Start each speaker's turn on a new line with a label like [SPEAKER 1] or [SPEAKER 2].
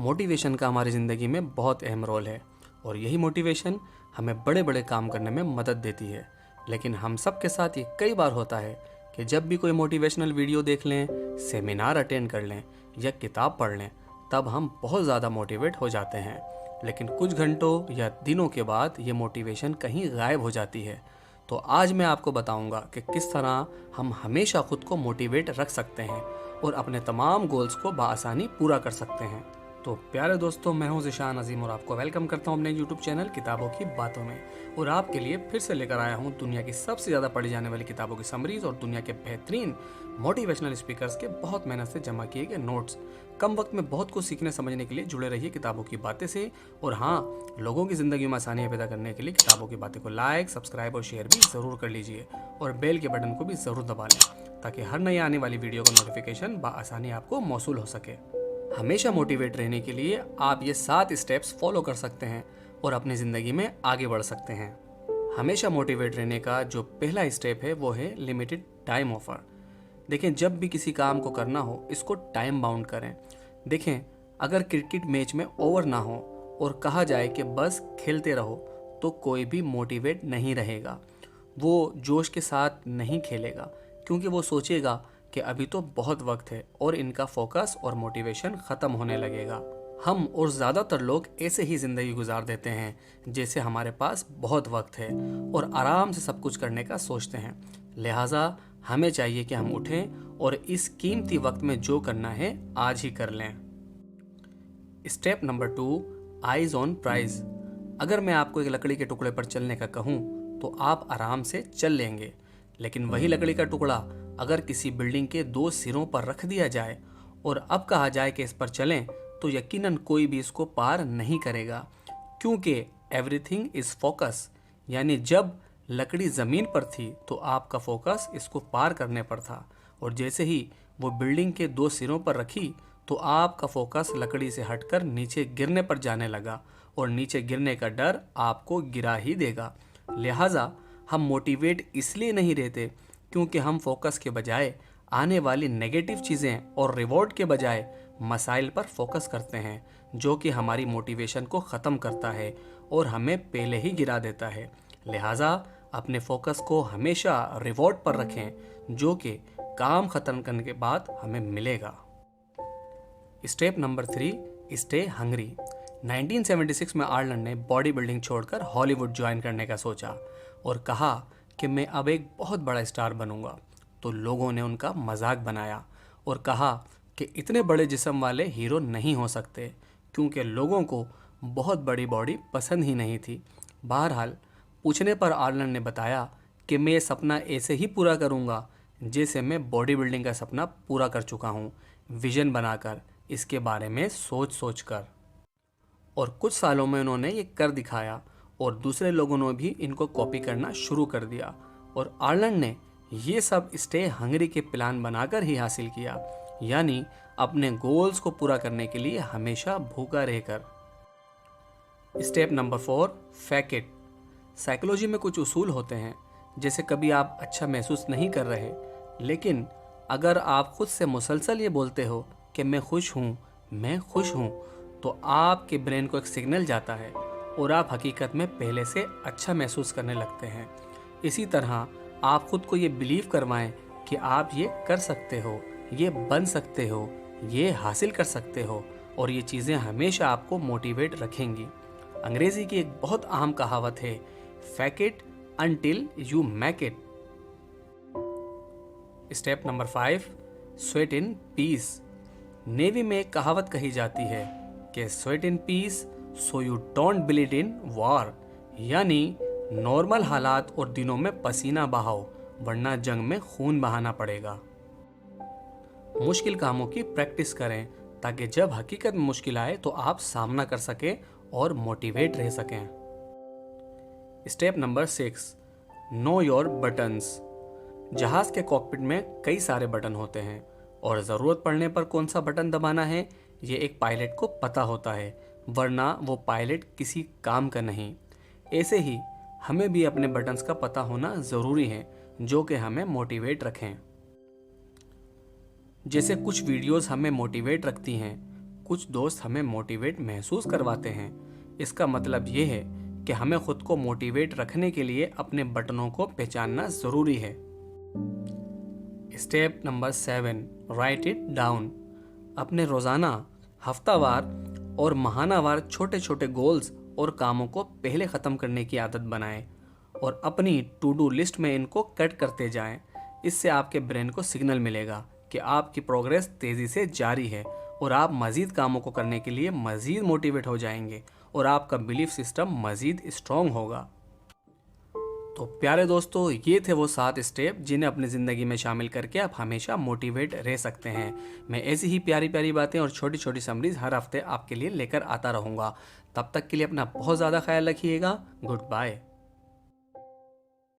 [SPEAKER 1] Motivation का हमारी ज़िंदगी में बहुत अहम रोल है और यही मोटिवेशन हमें बड़े बड़े काम करने में मदद देती है। लेकिन हम सब के साथ ये कई बार होता है कि जब भी कोई मोटिवेशनल वीडियो देख लें, सेमिनार अटेंड कर लें या किताब पढ़ लें, तब हम बहुत ज़्यादा मोटिवेट हो जाते हैं। लेकिन कुछ घंटों या दिनों के बाद ये मोटिवेशन कहीं गायब हो जाती है। तो आज मैं आपको बताऊंगा कि किस तरह हम हमेशा खुद को मोटिवेट रख सकते हैं और अपने तमाम गोल्स को बआसानी पूरा कर सकते हैं। तो प्यारे दोस्तों, मैं हूं ज़िशान अजीम और आपको वेलकम करता हूं अपने यूट्यूब चैनल किताबों की बातों में। और आपके लिए फिर से लेकर आया हूं दुनिया की सबसे ज़्यादा पढ़ी जाने वाली किताबों की समरीज और दुनिया के बेहतरीन मोटिवेशनल स्पीकर्स के बहुत मेहनत से जमा किए गए नोट्स। कम वक्त में बहुत कुछ सीखने समझने के लिए जुड़े रहिए किताबों की बातें से। और हाँ, लोगों की ज़िंदगी में आसानियाँ पैदा करने के लिए किताबों की बातें को लाइक, सब्सक्राइब और शेयर भी ज़रूर कर लीजिए और बेल के बटन को भी ज़रूर दबा लें ताकि हर नई आने वाली वीडियो का नोटिफिकेशन बआसानी आपको मौसूल हो सके। हमेशा मोटिवेट रहने के लिए आप ये 7 स्टेप्स फॉलो कर सकते हैं और अपनी ज़िंदगी में आगे बढ़ सकते हैं। हमेशा मोटिवेट रहने का जो पहला स्टेप है वो है लिमिटेड टाइम ऑफर। देखें, जब भी किसी काम को करना हो इसको टाइम बाउंड करें। देखें, अगर क्रिकेट मैच में ओवर ना हो और कहा जाए कि बस खेलते रहो, तो कोई भी मोटिवेट नहीं रहेगा। वो जोश के साथ नहीं खेलेगा क्योंकि वो सोचेगा कि अभी तो बहुत वक्त है और इनका फोकस और मोटिवेशन ख़त्म होने लगेगा। हम और ज़्यादातर लोग ऐसे ही ज़िंदगी गुजार देते हैं जैसे हमारे पास बहुत वक्त है और आराम से सब कुछ करने का सोचते हैं। लिहाजा हमें चाहिए कि हम उठें और इस कीमती वक्त में जो करना है आज ही कर लें। Step number 2, eyes on prize. अगर मैं आपको एक लकड़ी के टुकड़े पर चलने का कहूँ तो आप आराम से चल लेंगे, लेकिन वही लकड़ी का टुकड़ा अगर किसी बिल्डिंग के 2 सिरों पर रख दिया जाए और अब कहा जाए कि इस पर चलें, तो यकीनन कोई भी इसको पार नहीं करेगा, क्योंकि एवरीथिंग इज फोकस। यानी जब लकड़ी ज़मीन पर थी तो आपका फोकस इसको पार करने पर था, और जैसे ही वो बिल्डिंग के 2 सिरों पर रखी तो आपका फोकस लकड़ी से हटकर नीचे गिरने पर जाने लगा, और नीचे गिरने का डर आपको गिरा ही देगा। लिहाजा हम मोटिवेट इसलिए नहीं रहते क्योंकि हम फोकस के बजाय आने वाली नेगेटिव चीज़ें और रिवॉर्ड के बजाय मसाइल पर फोकस करते हैं, जो कि हमारी मोटिवेशन को ख़त्म करता है और हमें पहले ही गिरा देता है। लिहाजा अपने फोकस को हमेशा रिवॉर्ड पर रखें, जो कि काम ख़त्म करने के बाद हमें मिलेगा। Step number 3, stay hungry. 1976 में आर्लन ने बॉडी बिल्डिंग छोड़कर हॉलीवुड ज्वाइन करने का सोचा और कहा कि मैं अब एक बहुत बड़ा स्टार बनूंगा। तो लोगों ने उनका मजाक बनाया और कहा कि इतने बड़े जिस्म वाले हीरो नहीं हो सकते, क्योंकि लोगों को बहुत बड़ी बॉडी पसंद ही नहीं थी। बहरहाल पूछने पर आर्लन ने बताया कि मैं ये सपना ऐसे ही पूरा करूंगा जैसे मैं बॉडी बिल्डिंग का सपना पूरा कर चुका हूं, विजन बनाकर, इसके बारे में सोच कर। और कुछ सालों में उन्होंने ये कर दिखाया और दूसरे लोगों ने भी इनको कॉपी करना शुरू कर दिया, और आर्लन ने ये सब स्टे हंग्री के प्लान बनाकर ही हासिल किया, यानी अपने गोल्स को पूरा करने के लिए हमेशा भूखा रहकर। Step number 4, fake it. Psychology में कुछ उसूल होते हैं, जैसे कभी आप अच्छा महसूस नहीं कर रहे, लेकिन अगर आप खुद से मुसलसल ये बोलते हो कि मैं खुश हूँ, तो आपके ब्रेन को एक सिग्नल जाता है और आप हकीकत में पहले से अच्छा महसूस करने लगते हैं। इसी तरह आप खुद को ये बिलीव करवाएं कि आप ये कर सकते हो, ये बन सकते हो, ये हासिल कर सकते हो, और ये चीज़ें हमेशा आपको मोटिवेट रखेंगी। अंग्रेज़ी की एक बहुत अहम कहावत है, fake it until you make it. Step number 5, sweat in peace. Navy में एक कहावत कही जाती है कि sweat in peace so you don't bleed in war, यानी नॉर्मल हालात और दिनों में पसीना बहाओ, वरना जंग में खून बहाना पड़ेगा। मुश्किल कामों की प्रैक्टिस करें ताकि जब हकीकत में मुश्किल आए तो आप सामना कर सकें और मोटिवेट रह सकें। Step number 6, know your buttons. जहाज के कॉकपिट में कई सारे बटन होते हैं और ज़रूरत पड़ने पर कौन सा बटन दबाना है ये एक पायलट को पता होता है, वरना वो पायलट किसी काम का नहीं। ऐसे ही हमें भी अपने बटन्स का पता होना ज़रूरी है, जो कि हमें मोटिवेट रखें। जैसे कुछ वीडियोस हमें मोटिवेट रखती हैं, कुछ दोस्त हमें मोटिवेट महसूस करवाते हैं। इसका मतलब ये है कि हमें खुद को मोटिवेट रखने के लिए अपने बटनों को पहचानना ज़रूरी है। Step number 7, right it down. अपने रोज़ाना, हफ्तावार और माहानावार छोटे छोटे गोल्स और कामों को पहले ख़त्म करने की आदत बनाएं और अपनी टू डू लिस्ट में इनको कट करते जाएं। इससे आपके ब्रेन को सिग्नल मिलेगा कि आपकी प्रोग्रेस तेज़ी से जारी है और आप मज़ीद कामों को करने के लिए मज़ीद मोटिवेट हो जाएंगे और आपका बिलीफ सिस्टम मज़ीद स्ट्रॉन्ग होगा। तो प्यारे दोस्तों, ये थे वो 7 स्टेप जिन्हें अपनी ज़िंदगी में शामिल करके आप हमेशा मोटिवेट रह सकते हैं। मैं ऐसी ही प्यारी प्यारी बातें और छोटी छोटी समरीज हर हफ्ते आपके लिए लेकर आता रहूँगा। तब तक के लिए अपना बहुत ज़्यादा ख्याल रखिएगा। Good bye.